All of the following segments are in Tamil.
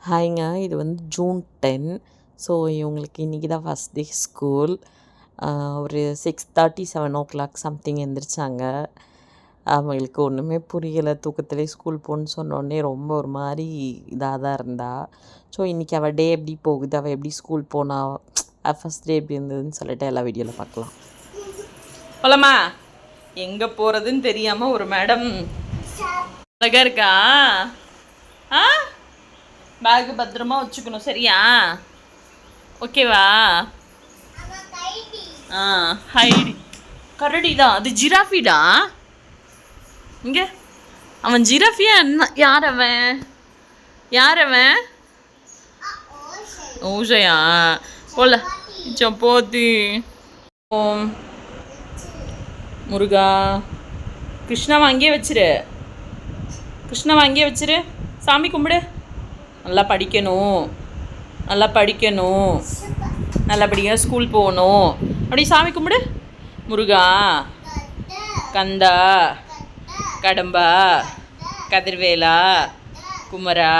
ஹாய்ங்க, இது வந்து ஜூன் 10. ஸோ இவங்களுக்கு இன்றைக்கி தான் ஃபஸ்ட் டே ஸ்கூல். ஒரு 6:30 7 o'clock சம்திங் எழுந்திரிச்சாங்க. அவங்களுக்கு ஒன்றுமே புரியலை. தூக்கத்திலே ஸ்கூல் போகணுன்னு சொன்னோடனே ரொம்ப ஒரு மாதிரி இதாக தான் இருந்தா. ஸோ இன்றைக்கி அவள் டே எப்படி போகுது, அவள் எப்படி ஸ்கூல் போனா, ஃபஸ்ட் டே எப்படி இருந்ததுன்னு சொல்லிட்டு எல்லா வீடியோவில் பார்க்கலாம். போலாமா? எங்கே போகிறதுன்னு தெரியாமல் ஒரு மேடம் அழகாக இருக்கா. ஆ, பேக்கு பத்திரமா வச்சுக்கணும், சரியா? ஓகேவா? ஆ, ஹைடி கரடி தான், அது ஜிராஃபிடா. இங்கே அவன் ஜிராஃபியா என்ன? யார் அவன்? ஓஷையா? போல போத்தி. ஓம் முருகா. கிருஷ்ணாவை அங்கேயே வச்சிரு. சாமி கும்பிடு. நல்லா படிக்கணும், நல்லபடியாக ஸ்கூல் போகணும். அப்படியே சாமி கும்பிடு. முருகா, கந்தா, கடம்பா, கதிர்வேலா, குமரா.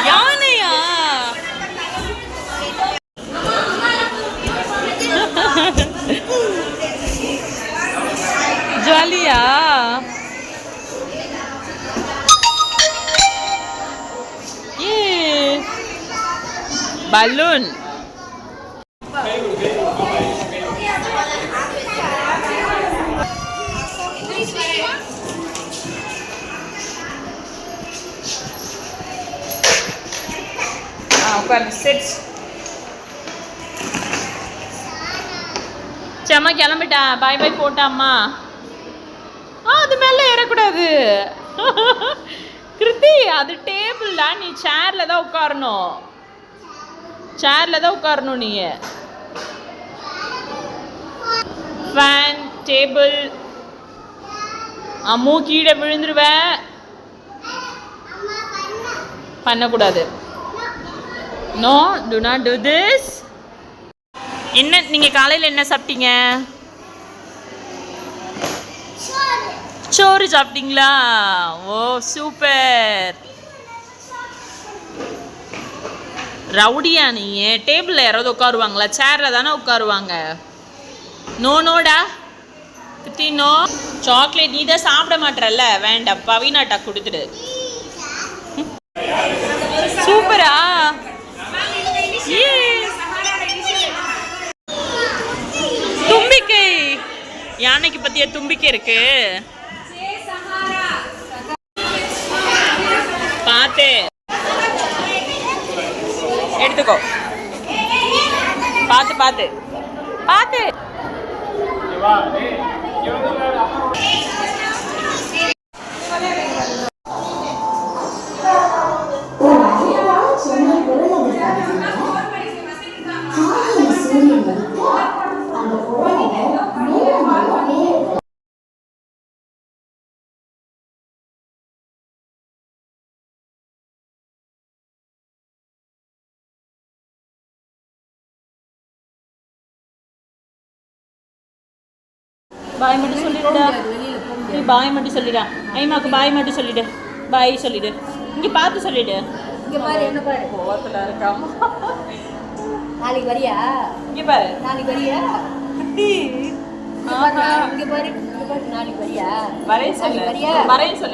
யானையா? ஜாலியா? பலூன். அம்மா கிளம்பிட்டா. பாய் பாய் போட்டாம்மா. அது மேலே ஏறக்கூடாது கிருத்தி, அது டேபிள்டா. நீ சேர்ல தான் உட்காரணும். நீ ஃபேன், டேபிள். அம்மு கீழே விழுந்துருவ. பண்ணக்கூடாது. No, do not do this. என்ன நீங்கள் காலையில் என்ன சாப்பிட்டீங்க? சோறு சாப்பிட்டீங்களா? ஓ சூப்பர். ரவுடியா நீ? டேபிளில் யாராவது உட்காருவாங்களா? சேரில் தானே உட்காருவாங்க. நோடா கிட்டி, நோ. சாக்லேட் நீ தான் சாப்பிட மாட்டேறல்ல, வேண்டாம். பவினாட்டா கொடுத்துடு. சூப்பரா? தும்பிக்கை. யானைக்கு பத்திய தும்பிக்கை இருக்கு. பார்த்து எடுத்துக்கோ. பார்த்து பாய் மட்டும் சொல்லிடுடா. நீ பாய் மட்டும் சொல்லிடா. ஐமாக்கு பாய் மட்டும் சொல்லிடு. பாய் சொல்லிடு. இங்கே பார்த்து சொல்லிடு. இங்கே பாரு, என்ன பாரு, கோவத்தில் இருக்காமா. நாளைக்கு வரியா? இங்கே பாரு, நாளைக்கு வரியா? குட்டி இங்கே பாரு, நாளைக்கு வரியா? வரைய சொல்லு.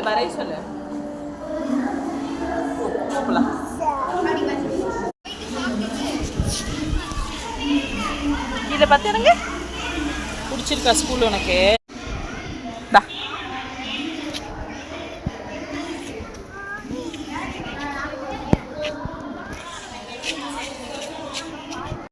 வரைய சொல்லு. போகலாம். தெரியல பார்த்து எனக்கு பிடிச்சிருக்கா ஸ்கூல் உனக்கு